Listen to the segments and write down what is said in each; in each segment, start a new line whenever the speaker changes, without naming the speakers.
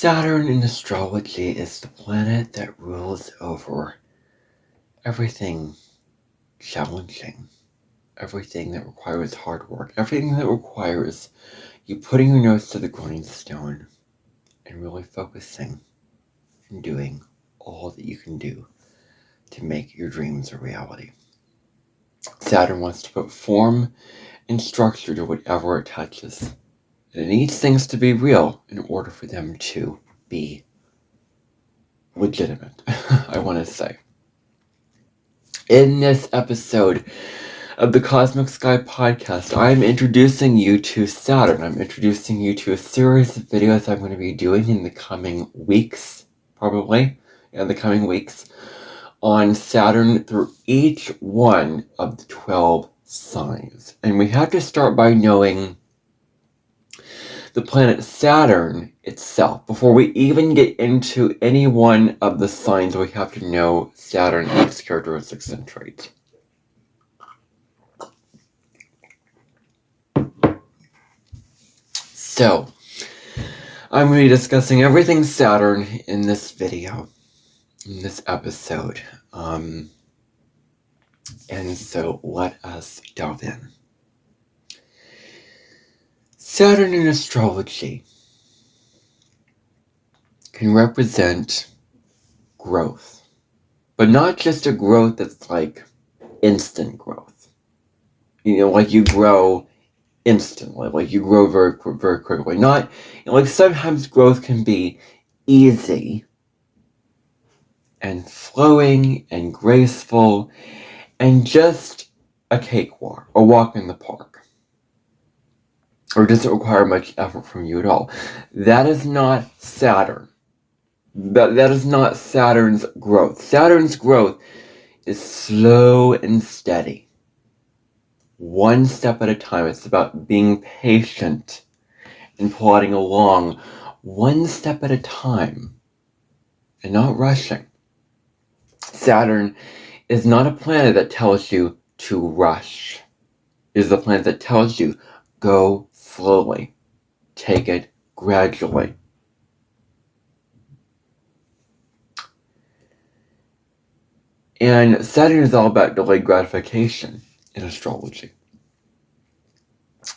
Saturn in astrology is the planet that rules over everything challenging, everything that requires hard work, everything that requires you putting your nose to the grindstone and really focusing and doing all that you can do to make your dreams a reality. Saturn wants to put form and structure to whatever it touches. And it needs things to be real in order for them to be legitimate, I want to say. In this episode of the Cosmic Sky Podcast, I'm introducing you to Saturn. I'm introducing you to a series of videos I'm going to be doing in the coming weeks, probably, in the coming weeks, on Saturn through each one of the 12 signs. And we have to start by knowing the planet Saturn itself. Before we even get into any one of the signs, we have to know Saturn and its characteristics and traits. So, I'm going to be discussing everything Saturn in this video, in this episode. And so let us delve in. Saturn in astrology can represent growth, but not just a growth that's like instant growth. You know, like you grow instantly, like you grow very quickly. Not, you know, like sometimes growth can be easy and flowing and graceful and just a cakewalk, a walk in the park. Or doesn't require much effort from you at all. That is not Saturn. That is not Saturn's growth. Saturn's growth is slow and steady. One step at a time. It's about being patient and plodding along one step at a time and not rushing. Saturn is not a planet that tells you to rush. It is a planet that tells you go slowly. Take it gradually. And Saturn is all about delayed gratification in astrology.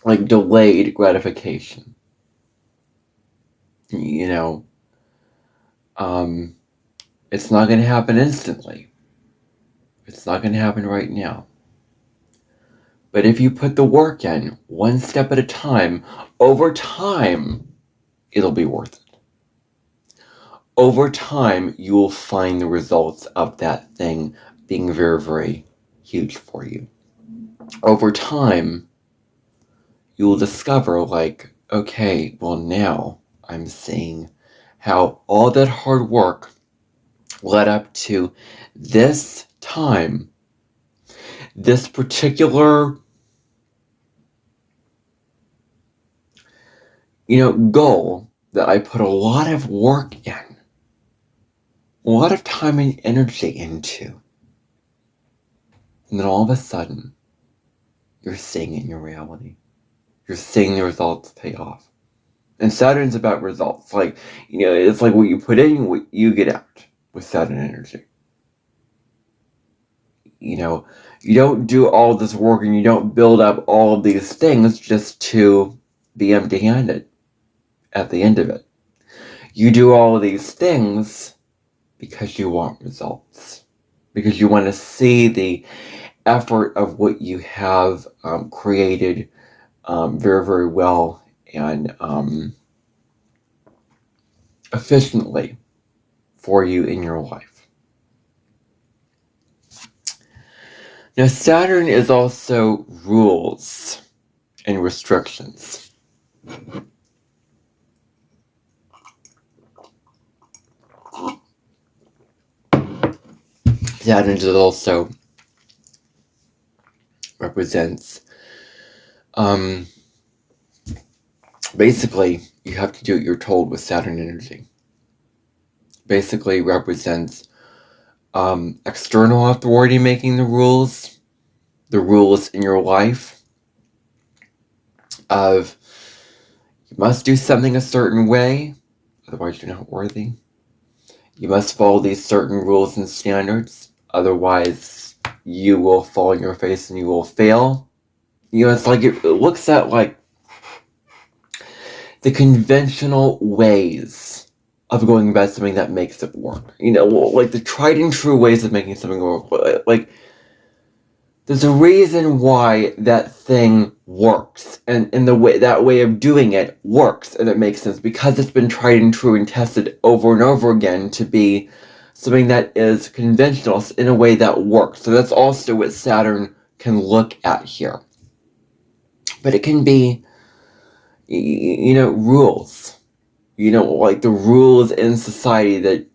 Like delayed gratification. You know, it's not going to happen instantly. It's not going to happen right now. But if you put the work in, one step at a time, over time, it'll be worth it. Over time, you will find the results of that thing being very, very huge for you. Over time, you will discover, like, okay, well now I'm seeing how all that hard work led up to this time, this particular, goal that I put a lot of work in, a lot of time and energy into. And then all of a sudden, you're seeing it in your reality. You're seeing the results pay off. And Saturn's about results. Like, it's like what you put in, what you get out with Saturn energy. You don't do all this work and you don't build up all of these things just to be empty-handed at the end of it. You do all of these things because you want results. Because you want to see the effort of what you have created very, very well and efficiently for you in your life. Now, Saturn is also rules and restrictions. Saturn is also represents, basically, you have to do what you're told with Saturn energy. Basically represents external authority making the rules in your life of you must do something a certain way, otherwise you're not worthy. You must follow these certain rules and standards, otherwise you will fall on your face and you will fail. It's like it looks at like the conventional ways of going about something that makes it work. Like the tried and true ways of making something work. Like, there's a reason why that thing works, and that way of doing it works, and it makes sense, because it's been tried and true and tested over and over again to be something that is conventional in a way that works. So that's also what Saturn can look at here. But it can be, rules. Like the rules in society that,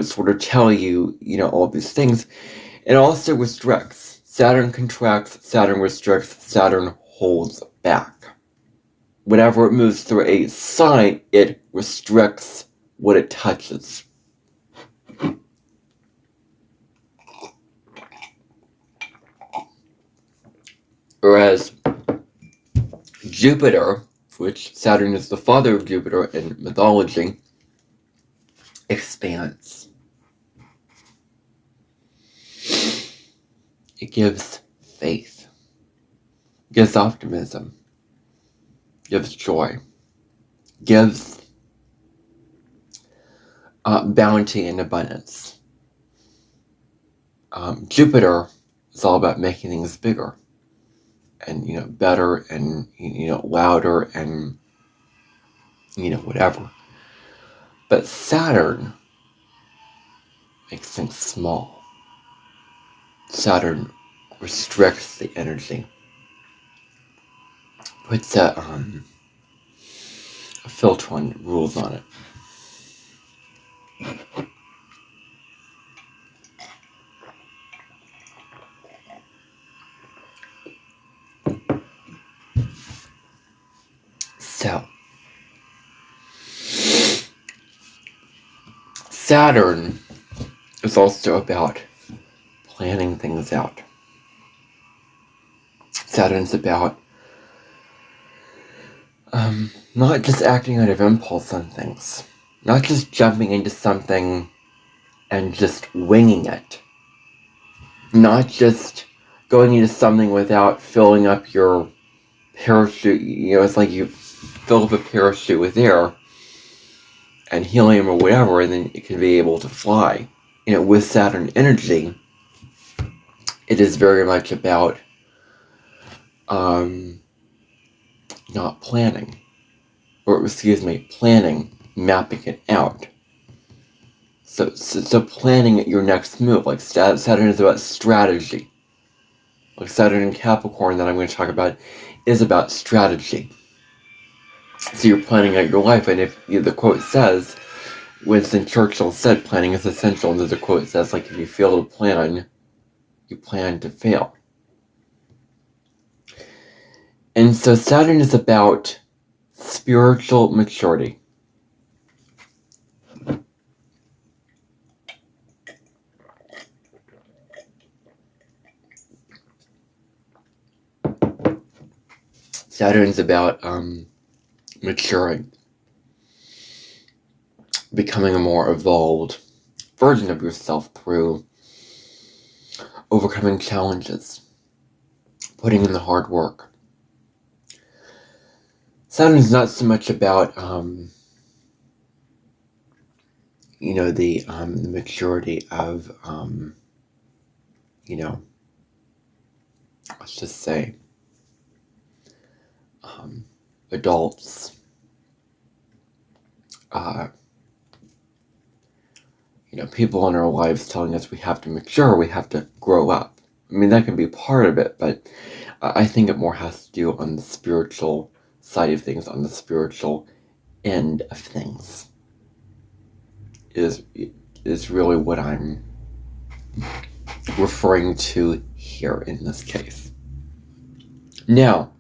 sort of tell you, all these things. It also restricts. Saturn contracts, Saturn restricts, Saturn holds back. Whenever it moves through a sign, it restricts what it touches. Whereas Jupiter, which Saturn is the father of Jupiter in mythology, expands. It gives faith, gives optimism, gives joy, gives bounty and abundance. Jupiter is all about making things bigger and, better and, louder and, whatever. But Saturn makes things small. Saturn restricts the energy, puts a filter on rules on it. So, Saturn is also about planning things out. Saturn's about not just acting out of impulse on things, not just jumping into something and just winging it, not just going into something without filling up your parachute. It's like you fill up a parachute with air and helium or whatever, and then it can be able to fly. With Saturn energy, it is very much about not planning, planning, mapping it out. So planning your next move. Like Saturn is about strategy. Like Saturn in Capricorn that I'm going to talk about is about strategy. So you're planning out your life, and if the quote says, Winston Churchill said planning is essential, and there's a quote that says, like, if you fail to plan, you plan to fail. And so Saturn is about spiritual maturity. Saturn's about maturing, becoming a more evolved version of yourself through overcoming challenges, putting in the hard work. Saturn's not so much about the maturity of let's just say adults, people in our lives telling us we have to mature, we have to grow up. I mean, that can be part of it, but I think it more has to do on the spiritual side of things, on the spiritual end of things, is really what I'm referring to here in this case. Now,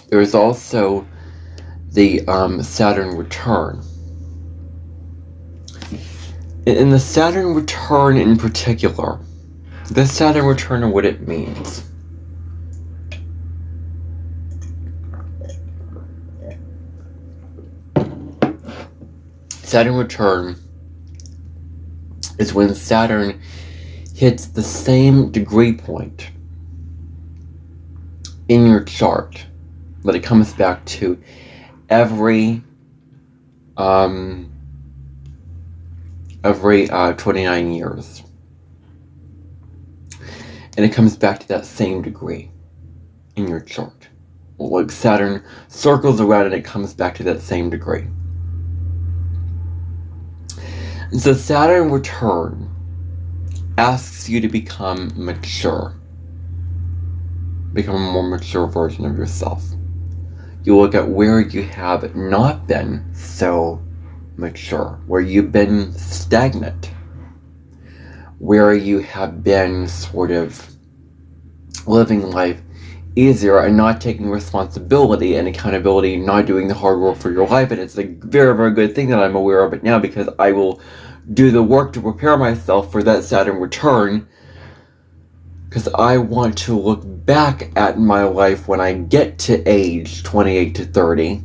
there's also the Saturn return. In the Saturn return in particular, the Saturn return and what it means. Saturn return is when Saturn hits the same degree point in your chart, but it comes back to every 29 years. And it comes back to that same degree in your chart. Like Saturn circles around and it comes back to that same degree. And so Saturn return asks you to become mature. Become a more mature version of yourself. You look at where you have not been so mature, where you've been stagnant, where you have been sort of living life easier and not taking responsibility and accountability, not doing the hard work for your life. And it's a very, very good thing that I'm aware of it now, because I will do the work to prepare myself for that Saturn return, because I want to look back at my life when I get to age 28 to 30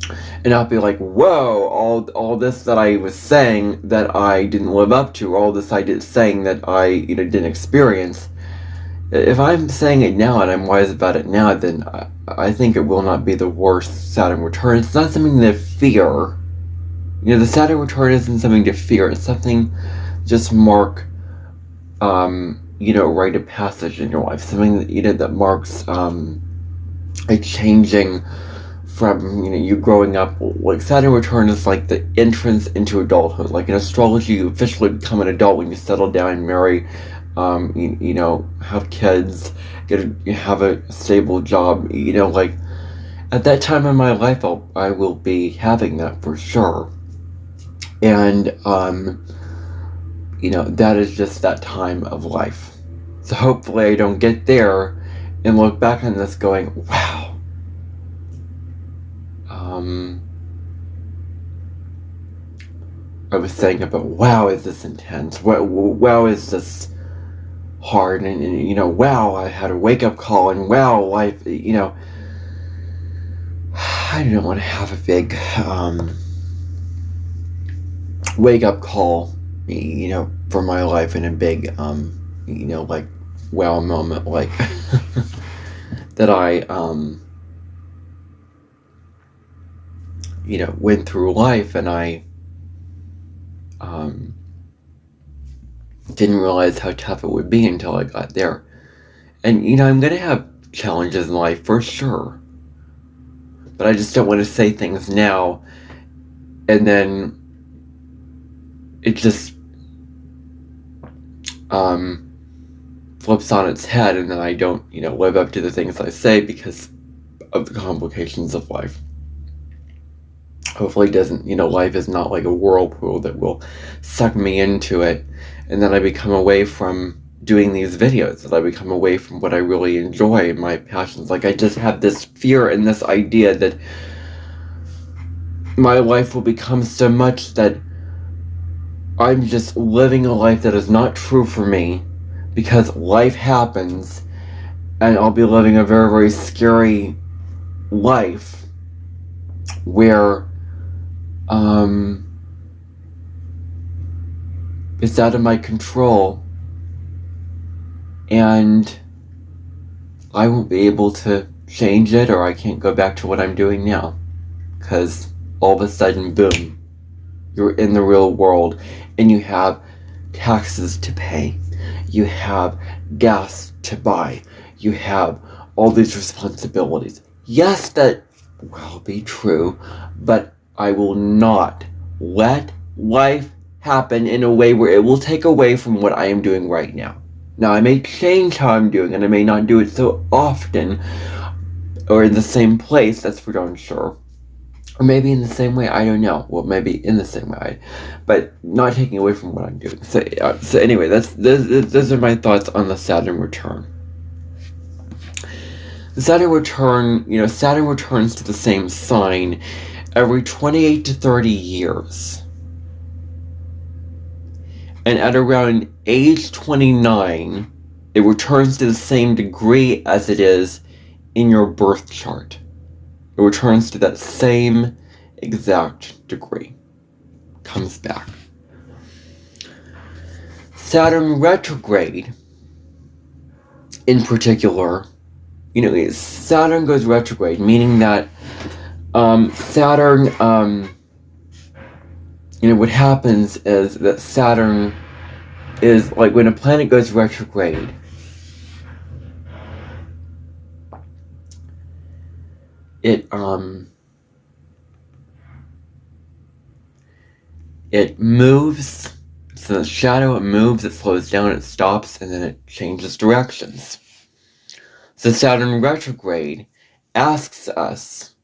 and not be like, whoa, all this that I was saying that I didn't live up to, all this I did saying that I didn't experience. If I'm saying it now and I'm wise about it now, then I think it will not be the worst Saturn return. It's not something to fear. The Saturn return isn't something to fear. It's something just mark, rite of passage in your life. Something that, that marks a changing from, you growing up. Like Saturn return is like the entrance into adulthood. Like in astrology, you officially become an adult when you settle down and marry, have kids, have a stable job. Like at that time in my life, I will be having that for sure. And that is just that time of life. So hopefully I don't get there and look back on this going, wow. I was saying about, wow, is this intense? Wow, is this hard? And wow, I had a wake-up call, and wow, life, I don't want to have a big wake-up call, for my life in a big, like, wow moment, like, that I, went through life and I, didn't realize how tough it would be until I got there. And, I'm going to have challenges in life for sure. But I just don't want to say things now and then it just flips on its head, and then I don't, live up to the things I say because of the complications of life. Hopefully it doesn't, life is not like a whirlpool that will suck me into it, and then I become away from doing these videos, that I become away from what I really enjoy, my passions. Like I just have this fear and this idea that my life will become so much that I'm just living a life that is not true for me, because life happens and I'll be living a very, very scary life where it's out of my control and I won't be able to change it, or I can't go back to what I'm doing now, because all of a sudden, boom, you're in the real world and you have taxes to pay, you have gas to buy, you have all these responsibilities. Yes, that will be true, but I will not let life happen in a way where it will take away from what I am doing right now. Now, I may change how I'm doing, and I may not do it so often or in the same place, that's for darn sure. Or maybe in the same way, I don't know. Well, maybe in the same way, but not taking away from what I'm doing. So anyway, those are my thoughts on the Saturn return. The Saturn return, Saturn returns to the same sign every 28 to 30 years. And at around age 29, it returns to the same degree as it is in your birth chart. It returns to that same exact degree. comes back. Saturn retrograde, in particular, Saturn goes retrograde, meaning that Saturn, what happens is that Saturn is, like, when a planet goes retrograde, it moves. So the shadow, it moves, it slows down, it stops, and then it changes directions. So Saturn retrograde asks us,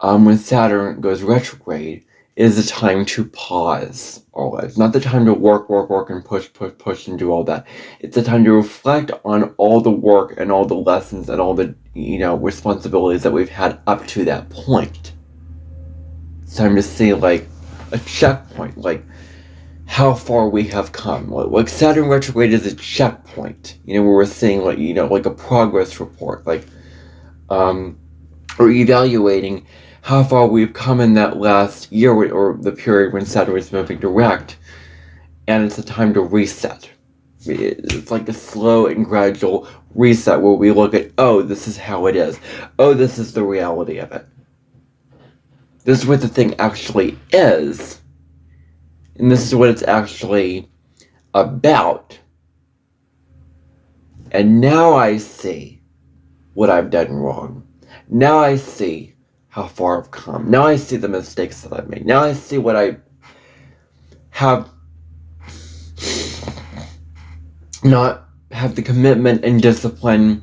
when Saturn goes retrograde, is the time to pause our lives. Not the time to work, and push, and do all that. It's the time to reflect on all the work and all the lessons and all the, responsibilities that we've had up to that point. It's time to see, like, a checkpoint, like how far we have come. Like Saturn retrograde is a checkpoint, where we're seeing, like, like a progress report, like, or evaluating how far we've come in that last year or the period when Saturn was moving direct, and it's a time to reset. It's like a slow and gradual reset where we look at, oh, this is how it is. Oh, this is the reality of it. This is what the thing actually is, and this is what it's actually about. And now I see what I've done wrong. Now I see how far I've come. Now I see the mistakes that I've made. Now I see what I have not have the commitment and discipline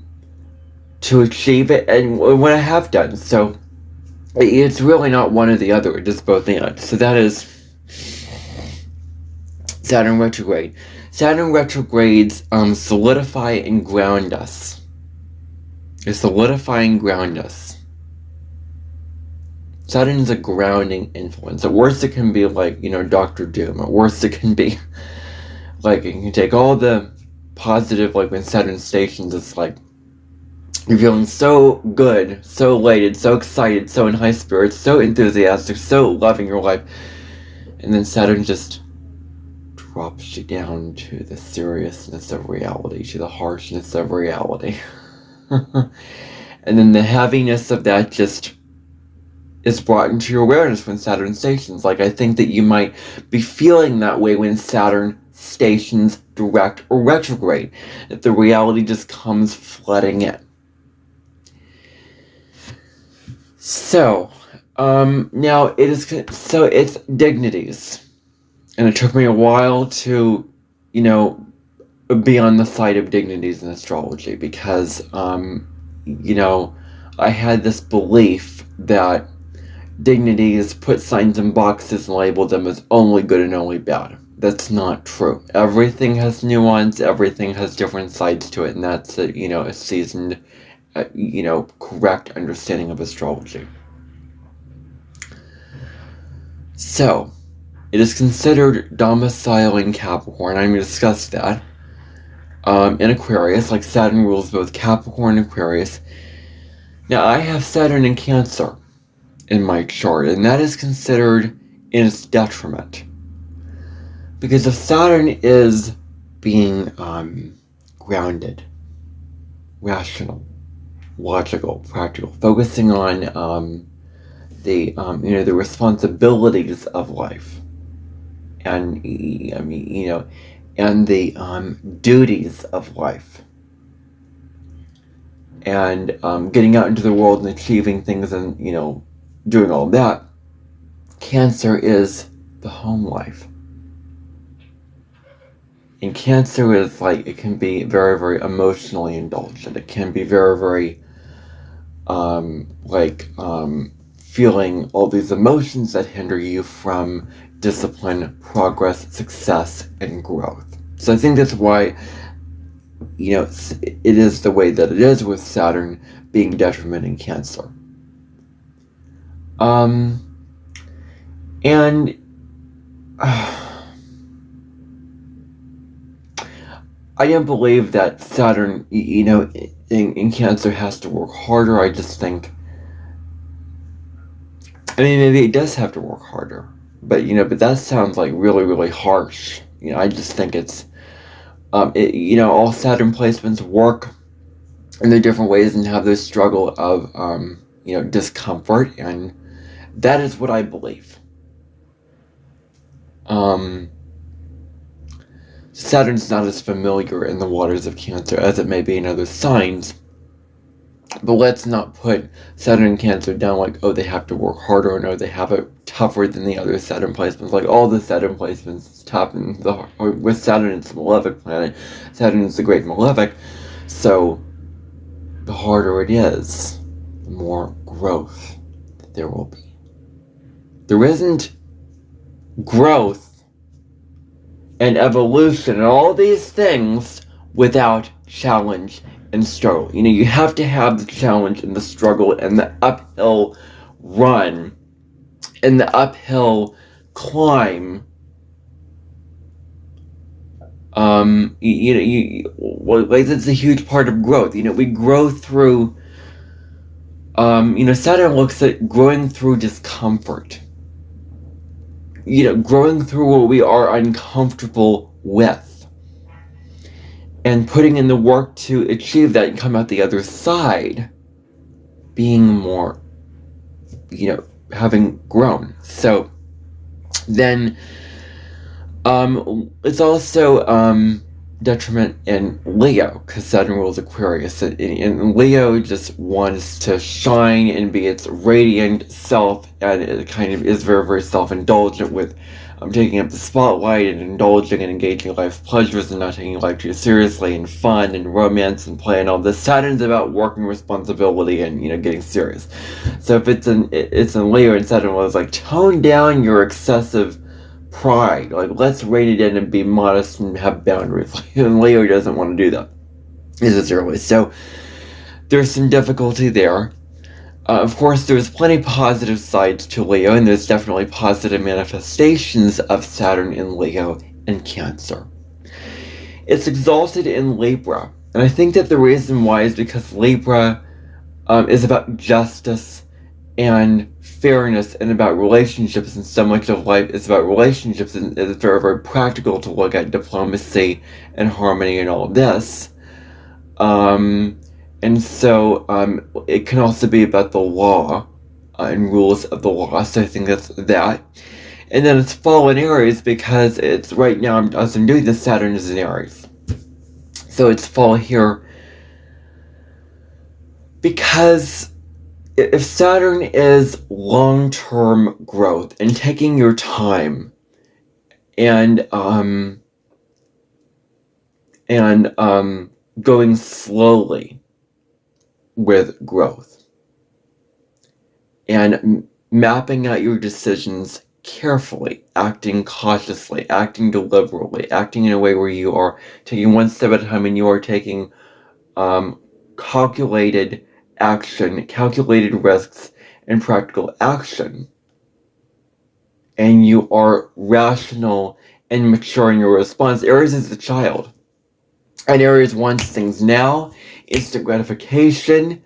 to achieve it, and what I have done. So it's really not one or the other, it's just both and. So that is Saturn retrograde. Saturn retrogrades solidify and ground us. They solidify and ground us. Saturn is a grounding influence. At worst it can be like, Dr. Doom. At worst it can be like, you can take all the positive, like when Saturn stations, it's like you're feeling so good, so elated, so excited, so in high spirits, so enthusiastic, so loving your life, and then Saturn just drops you down to the seriousness of reality, to the harshness of reality. And then the heaviness of that just is brought into your awareness when Saturn stations. Like, I think that you might be feeling that way when Saturn stations direct or retrograde, that the reality just comes flooding in. So, now it's dignities, and it took me a while to, be on the side of dignities in astrology, because, I had this belief that dignities put signs in boxes and label them as only good and only bad. That's not true. Everything has nuance, everything has different sides to it, and that's a seasoned, correct understanding of astrology. So, it is considered domicile in Capricorn. I'm going to discuss that. In Aquarius, like Saturn rules both Capricorn and Aquarius. Now, I have Saturn in Cancer in my chart, and that is considered in its detriment. Because if Saturn is being grounded, rational, logical, practical, focusing on the responsibilities of life, and and the duties of life, and getting out into the world and achieving things, and doing all that. Cancer is the home life. And Cancer is like, it can be very, very emotionally indulgent. It can be very, very, feeling all these emotions that hinder you from discipline, progress, success, and growth. So I think that's why, it is the way that it is with Saturn being detriment in Cancer. I don't believe that Saturn, in Cancer has to work harder. I just think I mean, maybe it does have to work harder, but but that sounds like really, really harsh. I just think it's, all Saturn placements work in their different ways and have this struggle of, discomfort, and that is what I believe. Saturn's not as familiar in the waters of Cancer as it may be in other signs, but let's not put Saturn and Cancer down like, oh, they have to work harder, or no, they have it tougher than the other Saturn placements. Like, all the Saturn placements is tough, and with Saturn, it's a malefic planet. Saturn is the great malefic, so the harder it is, the more growth that there will be. There isn't growth and evolution and all these things without challenge and struggle. You have to have the challenge and the struggle and the uphill run and the uphill climb. That's a huge part of growth. We grow through, Saturn looks at growing through discomfort. Growing through what we are uncomfortable with, and putting in the work to achieve that and come out the other side being more, having grown. So then, it's also, detriment in Leo, because Saturn rules Aquarius, and Leo just wants to shine and be its radiant self, and it kind of is very, very self-indulgent with taking up the spotlight and indulging and engaging in life's pleasures and not taking life too seriously, and fun and romance and play and all this. Saturn's about work and responsibility and getting serious. So if it's in Leo, and Saturn was like, tone down your excessive pride, like, let's rein it in and be modest and have boundaries. And Leo doesn't want to do that necessarily. So there's some difficulty there. Of course, there's plenty positive sides to Leo, and there's definitely positive manifestations of Saturn in Leo and Cancer. It's exalted in Libra, and I think that the reason why is because Libra is about justice and fairness and about relationships, and so much of life is about relationships, and it's very, very practical to look at diplomacy and harmony and all of this. And so it can also be about the law and rules of the law, so I think that's that. And then it's fall in Aries because it's right now, as I'm doing this, Saturn is in Aries. So it's fall here because if Saturn is long-term growth and taking your time and going slowly with growth and mapping out your decisions carefully, acting cautiously, acting deliberately, acting in a way where you are taking one step at a time and you are taking calculated action, calculated risks, and practical action. And you are rational and mature in your response. Aries is the child. And Aries wants things now, instant gratification.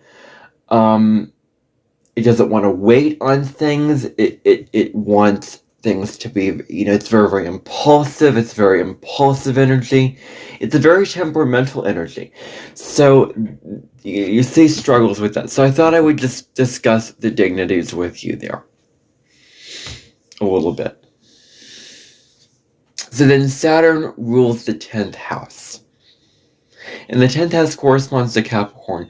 It doesn't want to wait on things. It wants things to be, it's very, very impulsive. It's very impulsive energy. It's a very temperamental energy. So you see struggles with that. So I thought I would just discuss the dignities with you there a little bit. So then Saturn rules the 10th house. And the 10th house corresponds to Capricorn.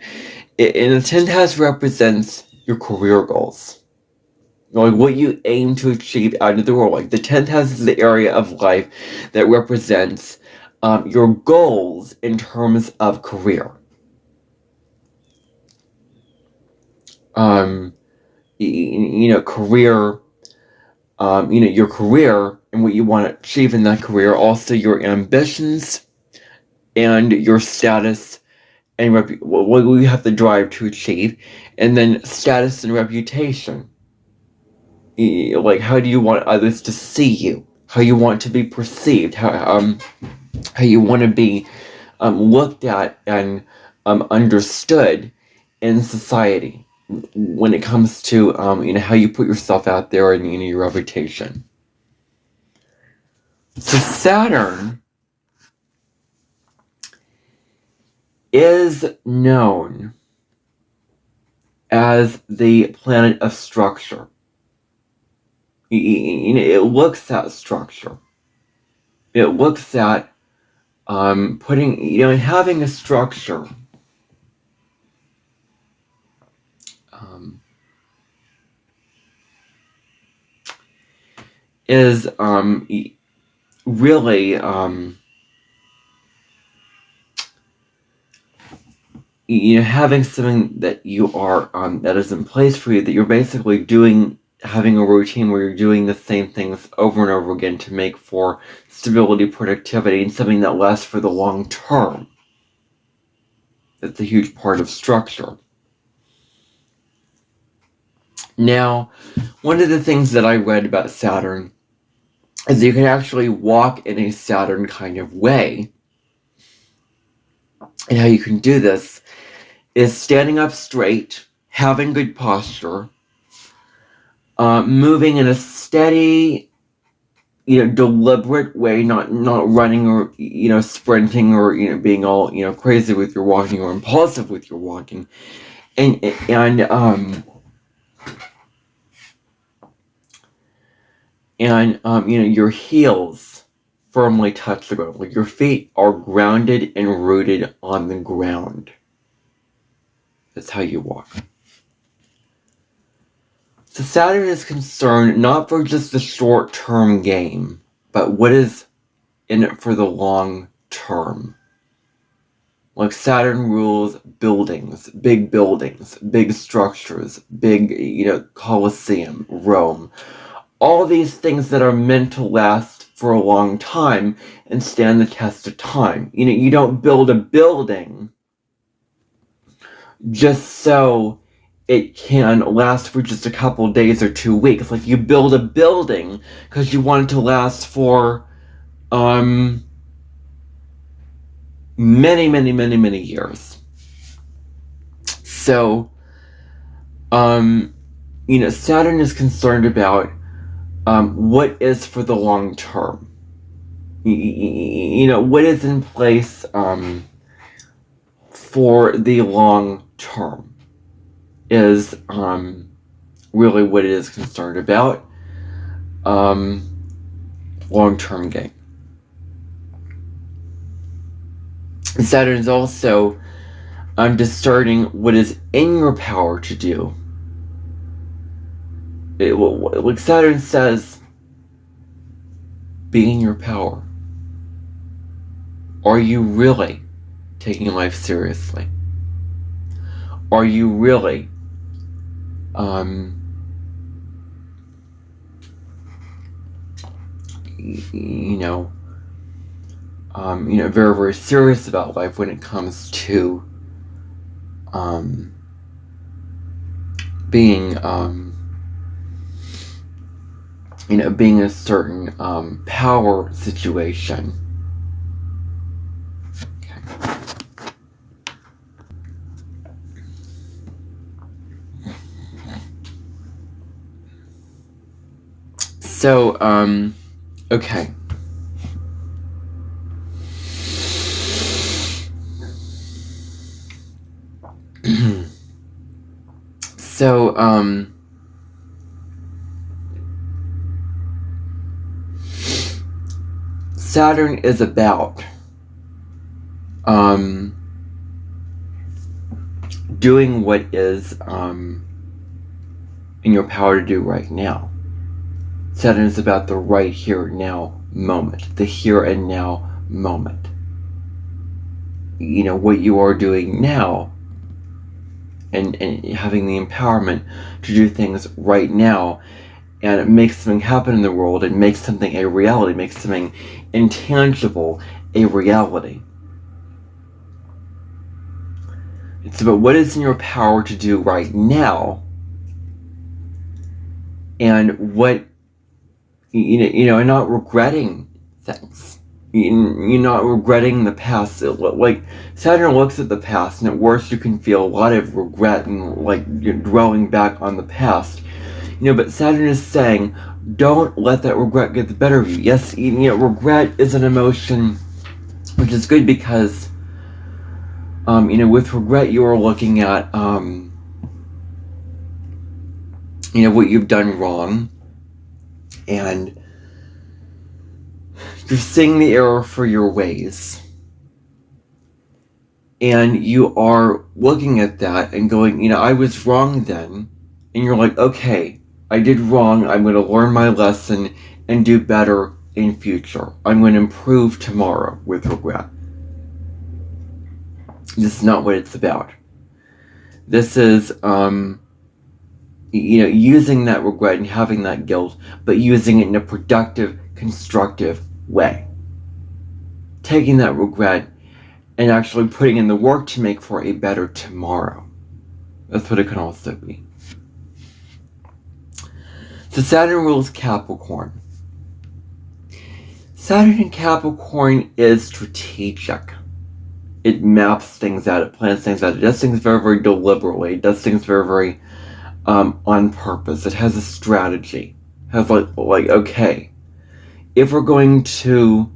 And the 10th house represents your career goals. Like what you aim to achieve out of the world. Like the 10th house is the area of life that represents your goals in terms of career. Career, your career and what you want to achieve in that career, also your ambitions and your status and what you have the drive to achieve, and then status and reputation. Like, how do you want others to see you? How you want to be perceived? How you want to be looked at and understood in society. when it comes to how you put yourself out there and your reputation. So Saturn is known as the planet of structure. It looks at structure. It looks at putting, having a structure. Is really having something that you are that is in place for you, that you're basically doing, having a routine where you're doing the same things over and over again to make for stability, productivity, and something that lasts for the long term. That's a huge part of structure. Now, one of the things that I read about Saturn is you can actually walk in a Saturn kind of way. And how you can do this is standing up straight, having good posture, moving in a steady, deliberate way, not running or, sprinting or, being all, crazy with your walking or impulsive with your walking. And your heels firmly touch the ground. Like your feet are grounded and rooted on the ground. That's how you walk. So Saturn is concerned not for just the short-term game, but what is in it for the long term. Like Saturn rules buildings, big structures, big, Colosseum, Rome. All these things that are meant to last for a long time and stand the test of time. You don't build a building just so it can last for just a couple of days or 2 weeks. Like you build a building because you want it to last for many years. So Saturn is concerned about what is for the long term. What is in place for the long term is really what it is concerned about. Long-term gain. Saturn is also discerning what is in your power to do. Like Saturn says, be in your power. Are you really taking life seriously? Are you really very serious about life when it comes to being being in a certain power situation. Okay. So, okay. So, Saturn is about doing what is in your power to do right now. Saturn is about the right here now moment, the here and now moment. What you are doing now and having the empowerment to do things right now, and it makes something happen in the world, it makes something a reality, makes something intangible a reality. It's about what is in your power to do right now, and what, and not regretting things. You're not regretting the past. Like, Saturn looks at the past, and at worst you can feel a lot of regret and like you're dwelling back on the past. But Saturn is saying, don't let that regret get the better of you. Yes, regret is an emotion, which is good because, with regret you are looking at, what you've done wrong, and you're seeing the error for your ways. And you are looking at that and going, I was wrong then. And you're like, okay, I did wrong. I'm going to learn my lesson and do better in future. I'm going to improve tomorrow with regret. This is not what it's about. This is, using that regret and having that guilt, but using it in a productive, constructive way. Taking that regret and actually putting in the work to make for a better tomorrow. That's what it can also be. So Saturn rules Capricorn. Saturn in Capricorn is strategic. It maps things out, it plans things out, it does things very, very deliberately, it does things very, very on purpose. It has a strategy. It has like, okay, if we're going to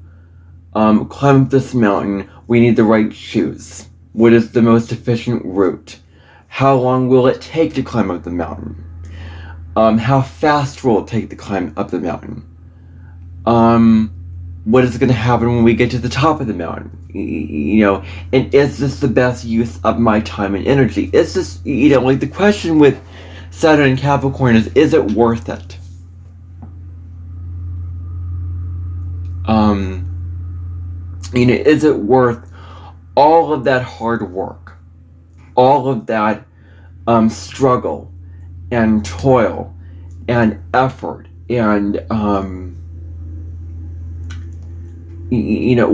climb up this mountain, we need the right shoes. What is the most efficient route? How long will it take to climb up the mountain? How fast will it take to climb up the mountain? What is going to happen when we get to the top of the mountain? And is this the best use of my time and energy? Is this, like the question with Saturn and Capricorn is it worth it? Is it worth all of that hard work, all of that struggle and toil and effort and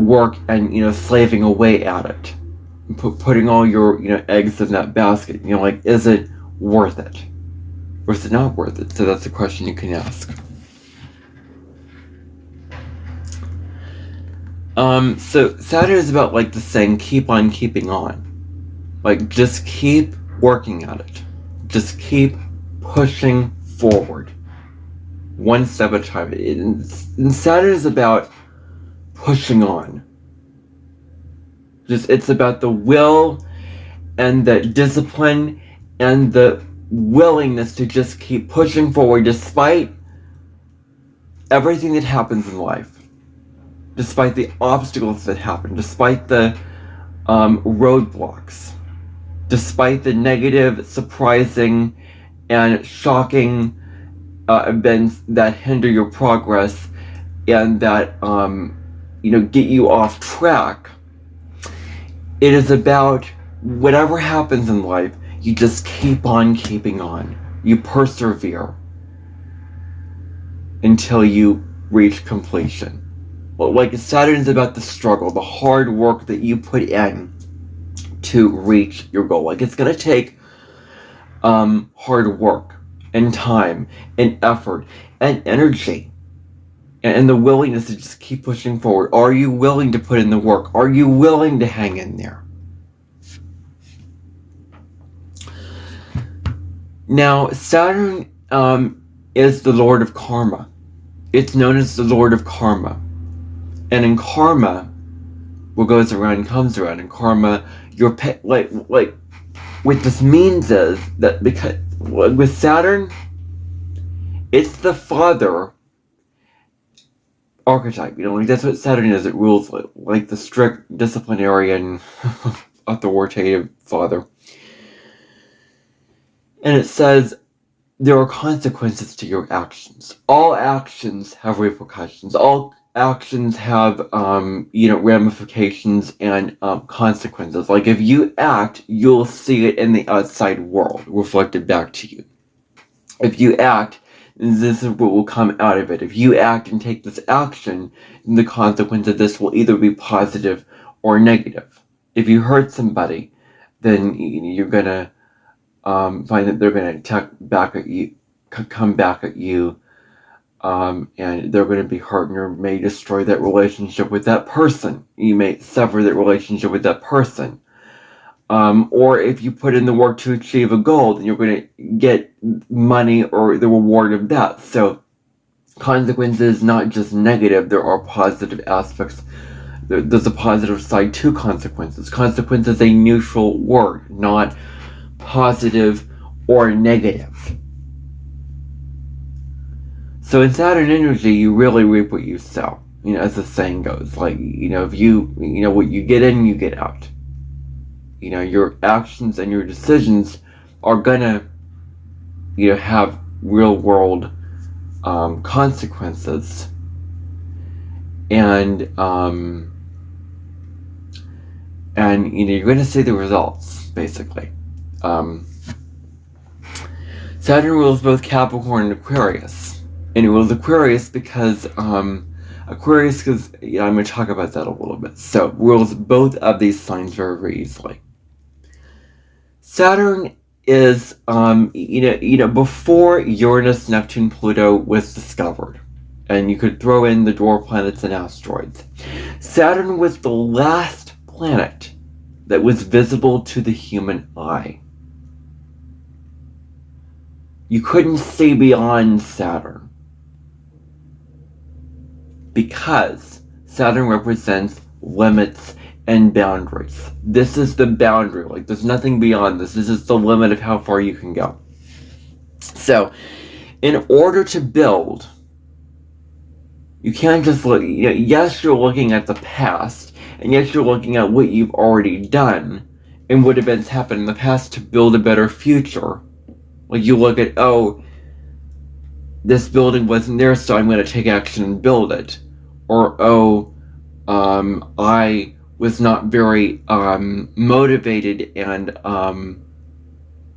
work and slaving away at it, putting all your eggs in that basket? Like, is it worth it, or is it not worth it? So that's a question you can ask. So Saturn is about like the saying, keep on keeping on. Like, just keep working at it. Just keep pushing forward. One step at a time. And Saturn is about pushing on. It's about the will and the discipline and the willingness to just keep pushing forward despite everything that happens in life. Despite the obstacles that happen, despite the roadblocks, despite the negative, surprising, and shocking events that hinder your progress and that get you off track, it is about whatever happens in life, you just keep on keeping on. You persevere until you reach completion. Like, Saturn is about the struggle, the hard work that you put in to reach your goal. Like, it's going to take hard work and time and effort and energy and the willingness to just keep pushing forward. Are you willing to put in the work? Are you willing to hang in there? Now, Saturn is the Lord of Karma. It's known as the Lord of Karma. And in karma, what goes around comes around. In karma, you're like what this means is that because with Saturn, it's the father archetype. Like, that's what Saturn is. It rules like the strict disciplinarian, authoritative father. And it says there are consequences to your actions. All actions have repercussions. All actions have ramifications and consequences. Like, if you act, you'll see it in the outside world reflected back to you. If you act, this is what will come out of it. If you act and take this action, then the consequence of this will either be positive or negative. If you hurt somebody, then you're gonna find that they're gonna attack back at you, come back at you and they're going to be hurt, and you may destroy that relationship with that person. You may sever that relationship with that person. Or if you put in the work to achieve a goal, then you're going to get money or the reward of that. So consequences, not just negative, there are positive aspects. There's a positive side to consequences. Consequence is a neutral word, not positive or negative. So in Saturn energy, you really reap what you sow. As the saying goes, like, if what you get in, you get out. Your actions and your decisions are gonna, have real world consequences. And you're gonna see the results, basically. Saturn rules both Capricorn and Aquarius. And it rules Aquarius because, I'm going to talk about that a little bit. So, rules both of these signs very, very easily. Saturn is, before Uranus, Neptune, Pluto was discovered, and you could throw in the dwarf planets and asteroids, Saturn was the last planet that was visible to the human eye. You couldn't see beyond Saturn, because Saturn represents limits and boundaries. This is the boundary. Like, there's nothing beyond this. This is the limit of how far you can go. So, in order to build, you can't just look, yes, you're looking at the past, and yes, you're looking at what you've already done, and what events happened in the past to build a better future. Like, you look at, this building wasn't there, so I'm going to take action and build it. Or, I was not very motivated and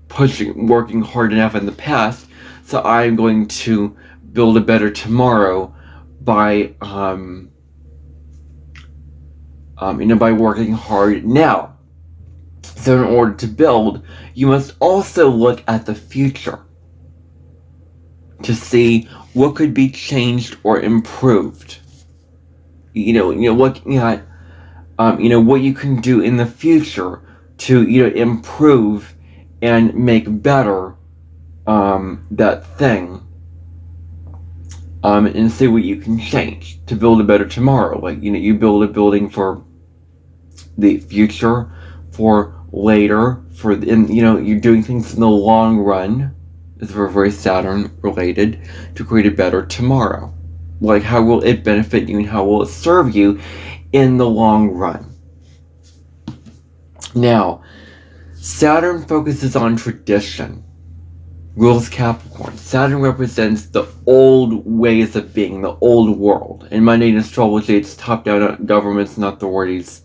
working hard enough in the past, so I'm going to build a better tomorrow by by working hard now. So in order to build, you must also look at the future to see what could be changed or improved. Looking at what you can do in the future to improve and make better that thing, and see what you can change to build a better tomorrow. Like, you build a building for the future, for later, you're doing things in the long run. It's very Saturn related, to create a better tomorrow. Like, how will it benefit you and how will it serve you in the long run? Now, Saturn focuses on tradition, rules Capricorn. Saturn represents the old ways of being, the old world. In mundane astrology, it's top-down governments and authorities,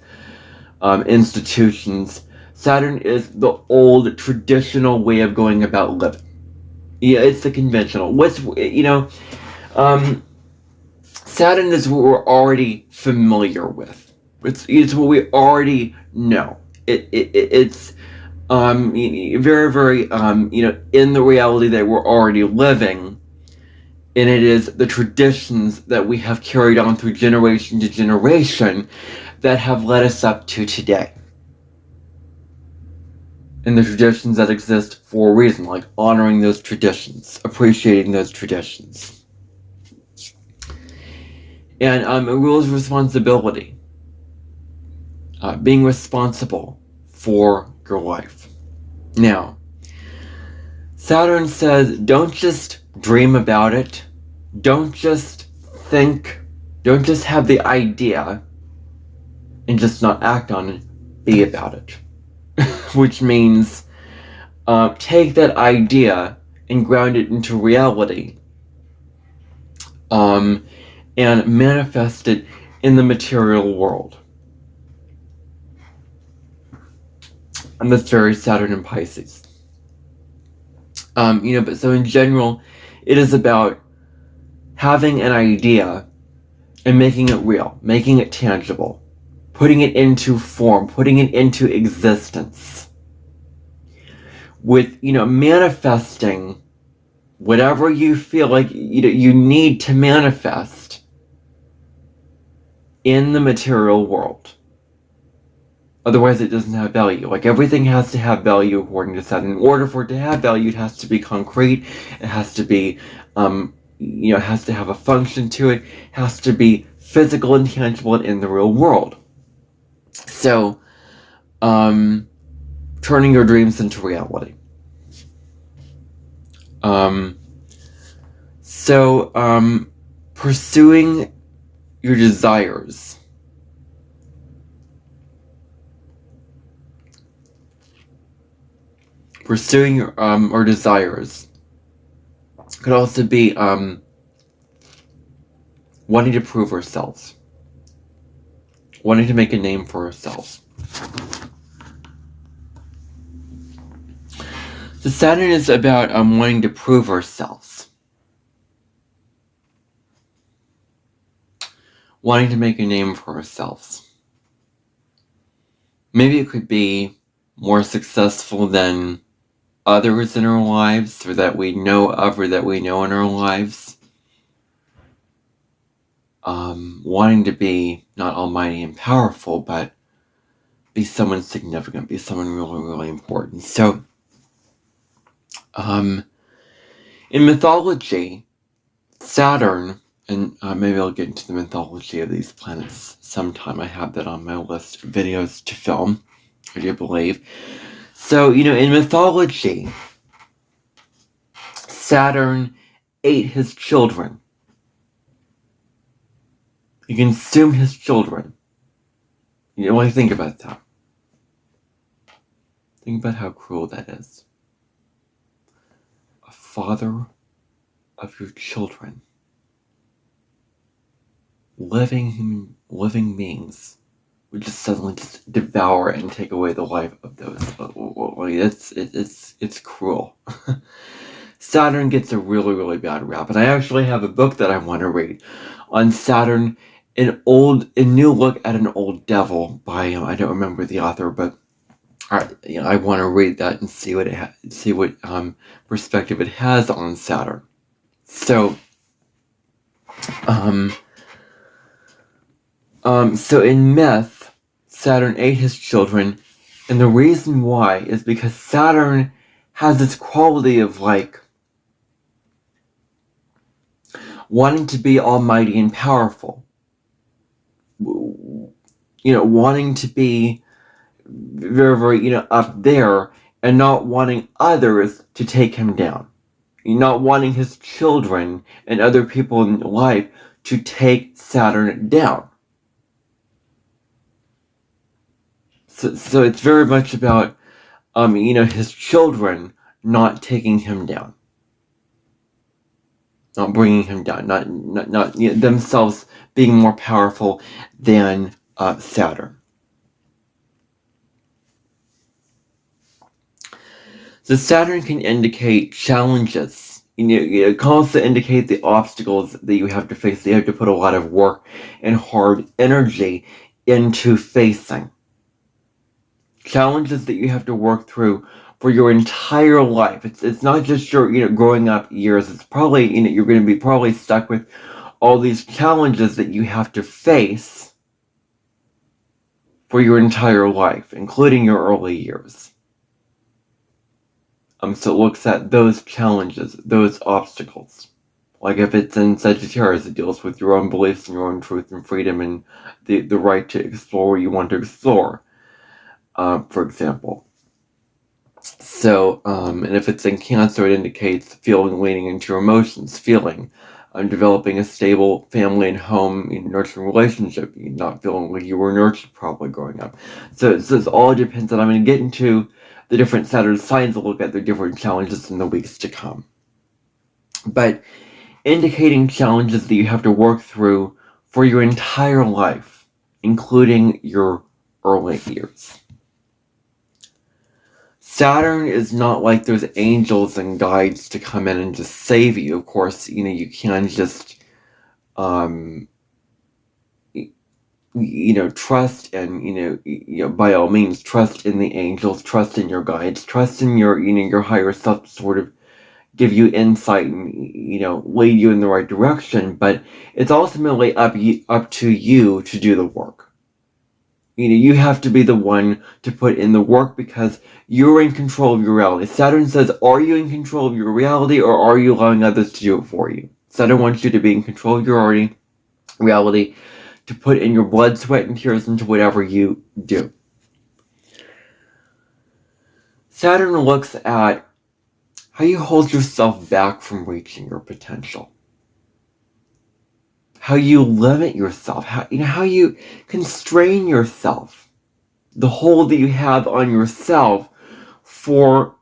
institutions. Saturn is the old traditional way of going about living. Yeah, it's the conventional. Saturn is what we're already familiar with. It's what we already know. It's very, very in the reality that we're already living, and it is the traditions that we have carried on through generation to generation that have led us up to today. And the traditions that exist for a reason, like honoring those traditions, appreciating those traditions. And it rules responsibility. Being responsible for your life. Now, Saturn says, don't just dream about it. Don't just think. Don't just have the idea and just not act on it. Be about it. Which means take that idea and ground it into reality. And manifest it in the material world. And that's very Saturn and Pisces. But so in general, it is about having an idea and making it real, making it tangible, putting it into form, putting it into existence. With, manifesting whatever you feel like you need to manifest in the material world. Otherwise, it doesn't have value. Like, everything has to have value according to Saturn. In order for it to have value, it has to be concrete. It has to be, it has to have a function to it. It has to be physical and tangible and in the real world. So, turning your dreams into reality. Pursuing your desires. Pursuing our desires could also be wanting to prove ourselves, wanting to make a name for ourselves. So Saturn is about wanting to prove ourselves, wanting to make a name for ourselves. Maybe it could be more successful than others in our lives, or that we know of, or that we know in our lives. Wanting to be not almighty and powerful, but be someone significant, be someone really, really important. So, in mythology, Saturn, and maybe I'll get into the mythology of these planets sometime. I have that on my list of videos to film, I do believe. So, in mythology, Saturn ate his children. He consumed his children. What do you think about that? Think about how cruel that is. A father of your children, living beings, would just suddenly just devour and take away the life of those. It's cruel. Saturn gets a really, really bad rap, and I actually have a book that I want to read on Saturn, a new look at an old devil by I don't remember the author, but I want to read that and see what perspective it has on Saturn. So, so in myth, Saturn ate his children, and the reason why is because Saturn has this quality of wanting to be almighty and powerful. Wanting to be very, very, up there, and not wanting others to take him down. Not wanting his children and other people in life to take Saturn down. So it's very much about, his children not taking him down. Not bringing him down, not themselves being more powerful than Saturn. So Saturn can indicate challenges. It can also indicate the obstacles that you have to face. You have to put a lot of work and hard energy into facing. Challenges that you have to work through for your entire life. It's not just your growing up years. It's probably you're going to be probably stuck with all these challenges that you have to face for your entire life, including your early years. So it looks at those challenges, those obstacles. Like if it's in Sagittarius, it deals with your own beliefs and your own truth and freedom and the right to explore what you want to explore, for example. So, and if it's in Cancer, it indicates feeling, leaning into your emotions, feeling, developing a stable family and home, nurturing relationship, not feeling like you were nurtured properly growing up. So it all depends on, I'm going to get into the different Saturn signs to look at the different challenges in the weeks to come. But indicating challenges that you have to work through for your entire life, including your early years. Saturn is not like those angels and guides to come in and just save you. Of course, you can just, trust and, by all means, trust in the angels, trust in your guides, trust in your higher self to sort of give you insight and, lead you in the right direction, but it's ultimately up to you to do the work. You have to be the one to put in the work because you're in control of your reality. Saturn says, are you in control of your reality, or are you allowing others to do it for you? Saturn wants you to be in control of your reality, to put in your blood, sweat, and tears into whatever you do. Saturn looks at how you hold yourself back from reaching your potential. How you limit yourself, how you constrain yourself, the hold that you have on yourself from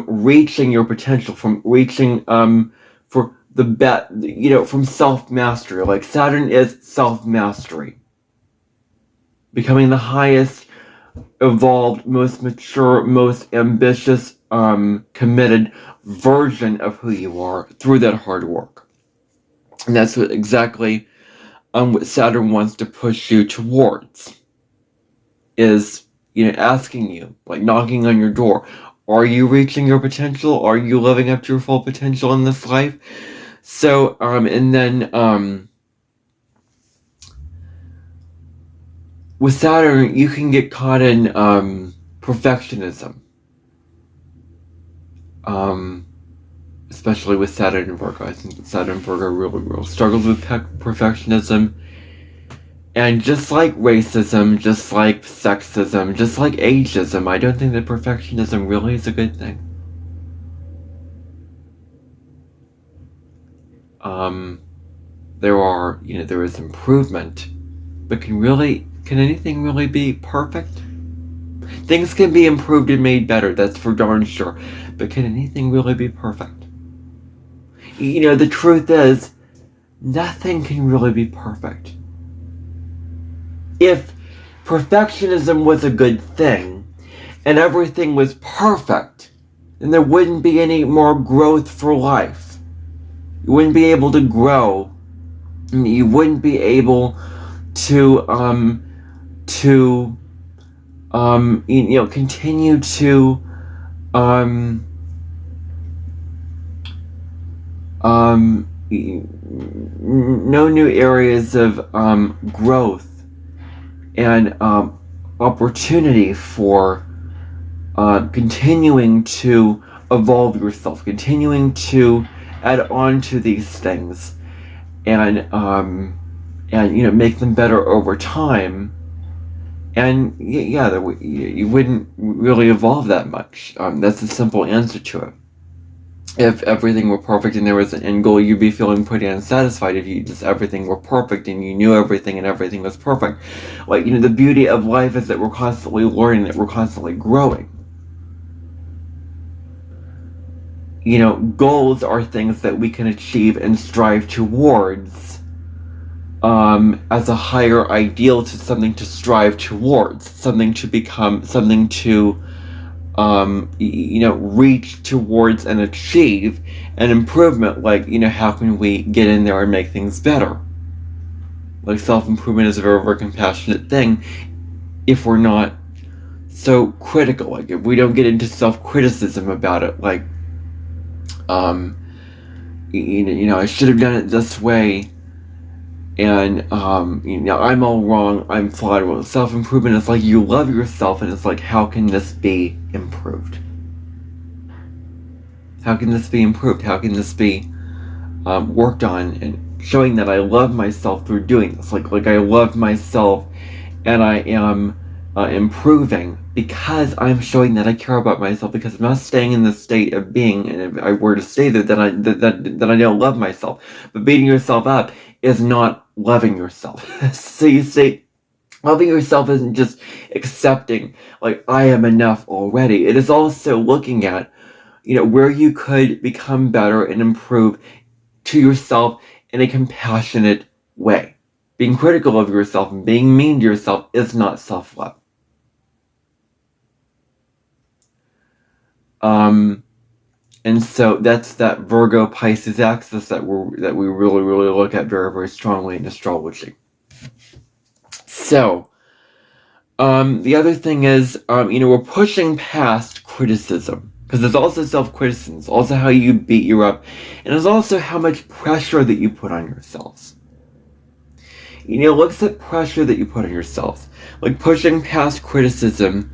reaching your potential, from reaching for the from self-mastery. Like Saturn is self-mastery, becoming the highest evolved, most mature, most ambitious, committed version of who you are through that hard work. And that's exactly what Saturn wants to push you towards, is asking you, like knocking on your door, are you reaching your potential? Are you living up to your full potential in this life? So and then with Saturn, you can get caught in perfectionism, especially with Saturn and Virgo. I think Saturn and Virgo really struggles with perfectionism. And just like racism, just like sexism, just like ageism, I don't think that perfectionism really is a good thing. There is improvement, but can anything really be perfect? Things can be improved and made better, that's for darn sure, but can anything really be perfect? The truth is, nothing can really be perfect. If perfectionism was a good thing, and everything was perfect, then there wouldn't be any more growth for life. You wouldn't be able to grow. You wouldn't be able to continue to no new areas of growth and opportunity for continuing to evolve yourself, continuing to add on to these things, and make them better over time. And you wouldn't really evolve that much. That's a simple answer to it. If everything were perfect and there was an end goal, you'd be feeling pretty unsatisfied if everything were perfect and you knew everything and everything was perfect. Like, the beauty of life is that we're constantly learning, that we're constantly growing. Goals are things that we can achieve and strive towards as a higher ideal, to something to strive towards, something to become, something to reach towards and achieve an improvement. Like, how can we get in there and make things better? Like, self-improvement is a very, very compassionate thing if we're not so critical. Like, if we don't get into self-criticism about it, like, I should have done it this way, and I'm all wrong, I'm flawed. Well, self-improvement is like, you love yourself, and it's like, how can this be improved? How can this be improved? How can this be worked on, and showing that I love myself through doing this? Like I love myself, and I am improving because I'm showing that I care about myself, because I'm not staying in the state of being, and if I were to stay there, then I don't love myself. But beating yourself up is not loving yourself. So you see, loving yourself isn't just accepting, like, I am enough already. It is also looking at, where you could become better and improve to yourself in a compassionate way. Being critical of yourself and being mean to yourself is not self-love. And so that's that Virgo Pisces axis that we really, really look at very, very strongly in astrology. So, the other thing is, we're pushing past criticism. Because there's also self-criticism. It's also how you beat you up. And it's also how much pressure that you put on yourselves. Look at pressure that you put on yourself. Like pushing past criticism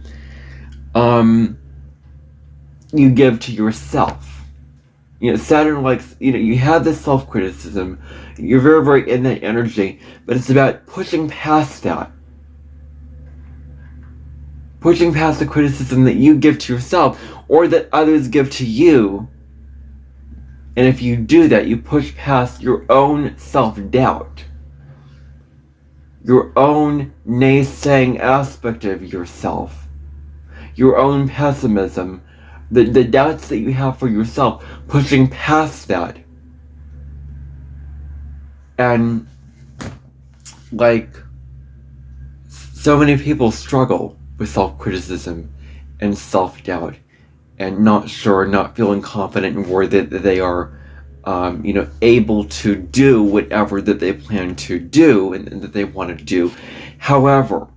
you give to yourself. Saturn likes, you have this self-criticism. You're very, very in that energy. But it's about pushing past that. Pushing past the criticism that you give to yourself or that others give to you. And if you do that, you push past your own self-doubt. Your own naysaying aspect of yourself. Your own pessimism. The doubts that you have for yourself. Pushing past that. And, so many people struggle with self-criticism and self-doubt. And not feeling confident and worthy that they are, able to do whatever that they plan to do and that they want to do. However,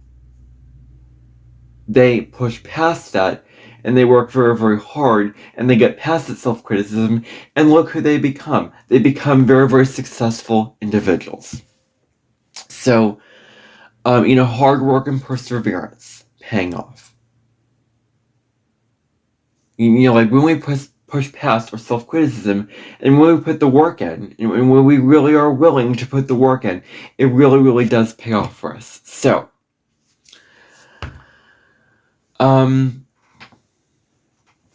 they push past that and they work very, very hard and they get past that self-criticism and look who they become. They become very, very successful individuals. So, hard work and perseverance paying off. When we push past our self-criticism and when we put the work in, and when we really are willing to put the work in, it really, really does pay off for us. So,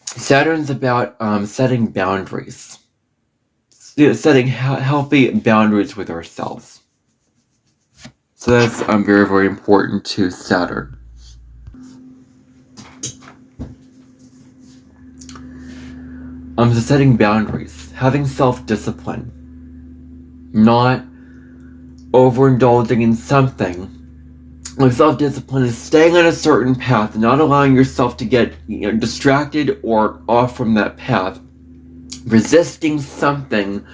Saturn's about setting boundaries. Setting healthy boundaries with ourselves. So that's very, very important to Saturn. So setting boundaries, having self-discipline, not overindulging in something. Like self-discipline is staying on a certain path, not allowing yourself to get distracted or off from that path, resisting something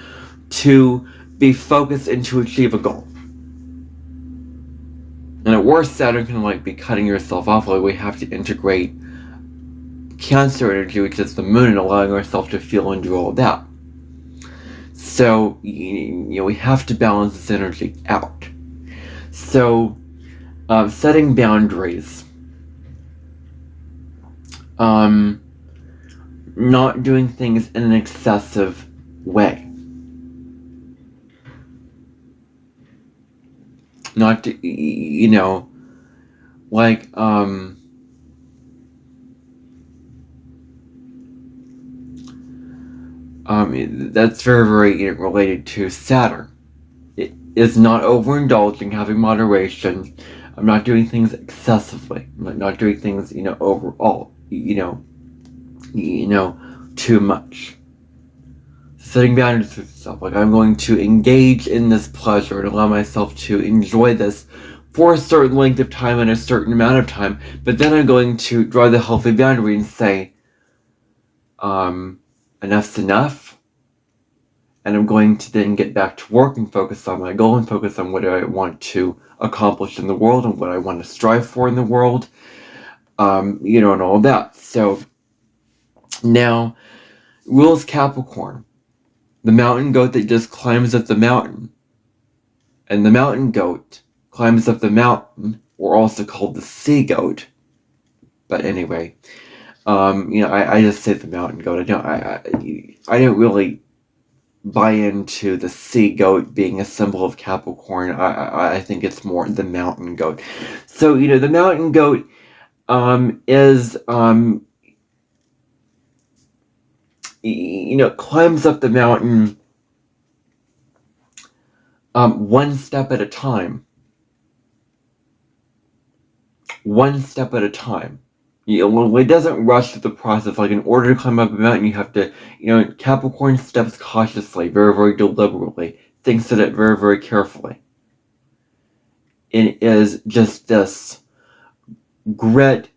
to be focused and to achieve a goal. And at worst, Saturn can be cutting yourself off. We have to integrate Cancer energy, which is the moon, and allowing ourselves to feel and do all that. So, we have to balance this energy out. So, setting boundaries. Not doing things in an excessive way. Not to, that's very, very related to Saturn. It is not overindulging, having moderation. I'm not doing things excessively. I'm not doing things, overall, too much. Setting boundaries with yourself. I'm going to engage in this pleasure and allow myself to enjoy this for a certain length of time and a certain amount of time. But then I'm going to draw the healthy boundary and say, enough's enough, and I'm going to then get back to work and focus on my goal and focus on what I want to accomplish in the world and what I want to strive for in the world, and all that. So, now, rules Capricorn, the mountain goat that just climbs up the mountain, and the mountain goat climbs up the mountain, or also called the sea goat, but anyway, I just say the mountain goat. I don't really buy into the sea goat being a symbol of Capricorn. I think it's more the mountain goat. So, the mountain goat is, climbs up the mountain one step at a time. One step at a time. It doesn't rush through the process. In order to climb up a mountain, you have to, Capricorn steps cautiously, very, very deliberately, thinks at it very, very carefully. It is just this grit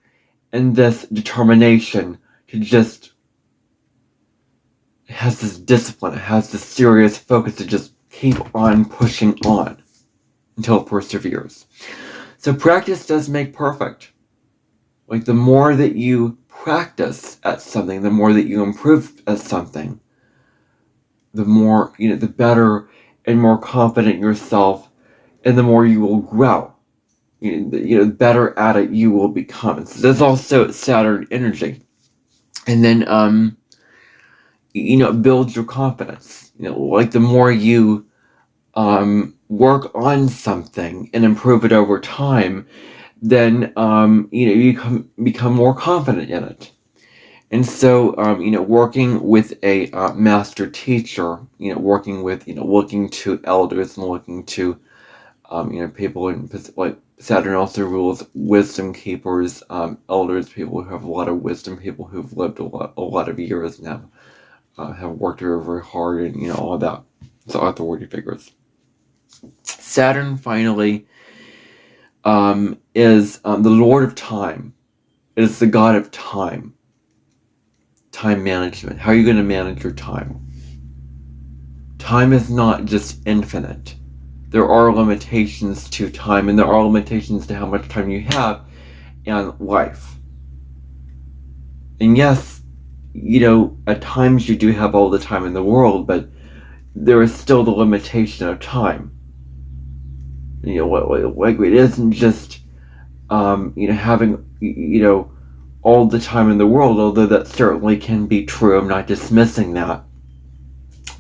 and this determination to just, it has this discipline, it has this serious focus to just keep on pushing on until it perseveres. So practice does make perfect. The more that you practice at something, the more that you improve at something, the more, the better and more confident yourself, and the more you will grow. The better at it you will become. So there's also Saturn energy. And then, it builds your confidence. Like the more you work on something and improve it over time, then you become more confident in it. And so working with a master teacher, working with looking to elders and looking to people in, like, Saturn also rules wisdom keepers, elders, people who have a lot of wisdom, people who've lived a lot of years and have worked very, very hard, and all of that. So authority figures. Saturn finally is the Lord of Time. It is the god of time. Time management. How are you going to manage your time? Time is not just infinite. There are limitations to time, and there are limitations to how much time you have in life. And yes, at times you do have all the time in the world, but there is still the limitation of time. Like it isn't just having all the time in the world, although that certainly can be true. I'm not dismissing that.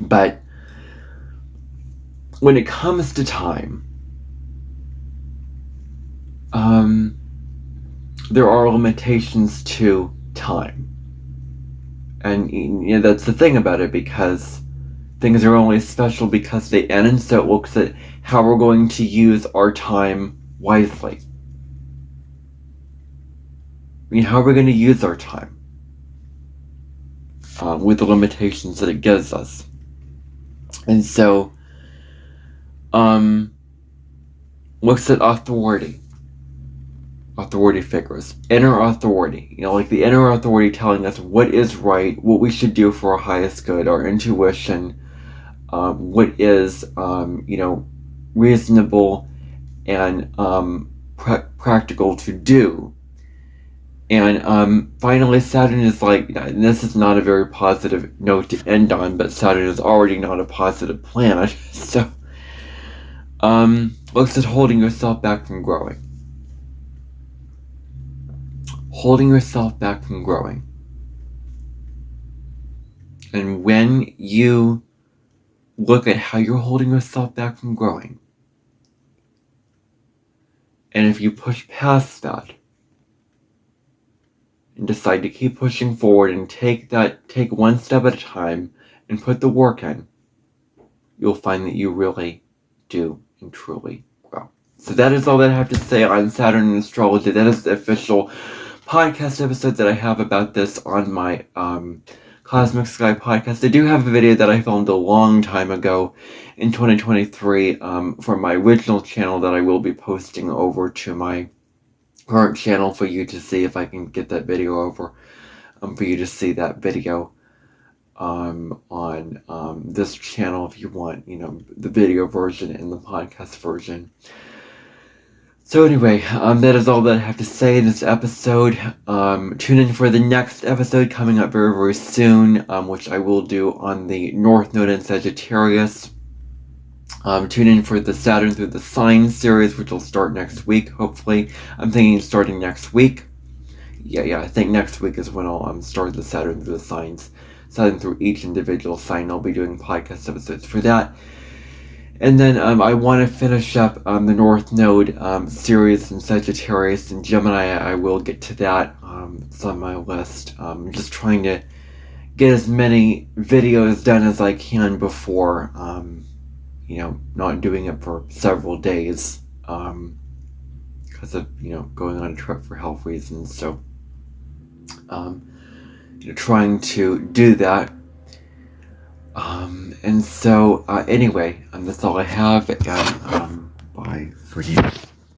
But when it comes to time, there are limitations to time. And that's the thing about it, because things are only special because they end, and so it looks at how we're going to use our time wisely. How are we going to use our time with the limitations that it gives us? And so, looks at authority figures, inner authority. Like the inner authority telling us what is right, what we should do for our highest good, our intuition, what is reasonable and practical to do. And finally, Saturn is like, and this is not a very positive note to end on, but Saturn is already not a positive planet. So, looks at holding yourself back from growing. Holding yourself back from growing. And when you look at how you're holding yourself back from growing, and if you push past that, and decide to keep pushing forward and take one step at a time and put the work in, you'll find that you really do and truly grow. So that is all that I have to say on Saturn and astrology. That is the official podcast episode that I have about this on my Cosmic Sky podcast. I do have a video that I filmed a long time ago in 2023 from my original channel that I will be posting over to my current channel for you to see, if I can get that video over, for you to see that video on this channel if you want, the video version and the podcast version. So anyway, that is all that I have to say in this episode. Tune in for the next episode coming up very, very soon, which I will do on the North Node in Sagittarius. Tune in for the Saturn Through the Signs series, which will start next week, hopefully. I'm thinking starting next week. Yeah, I think next week is when I'll start the Saturn Through the Signs. Saturn through each individual sign. I'll be doing podcast episodes for that. And then I want to finish up the North Node series in Sagittarius and Gemini. I will get to that. It's on my list. I'm just trying to get as many videos done as I can before not doing it for several days because of, going on a trip for health reasons. So, trying to do that. And so, anyway, that's all I have, and bye for now.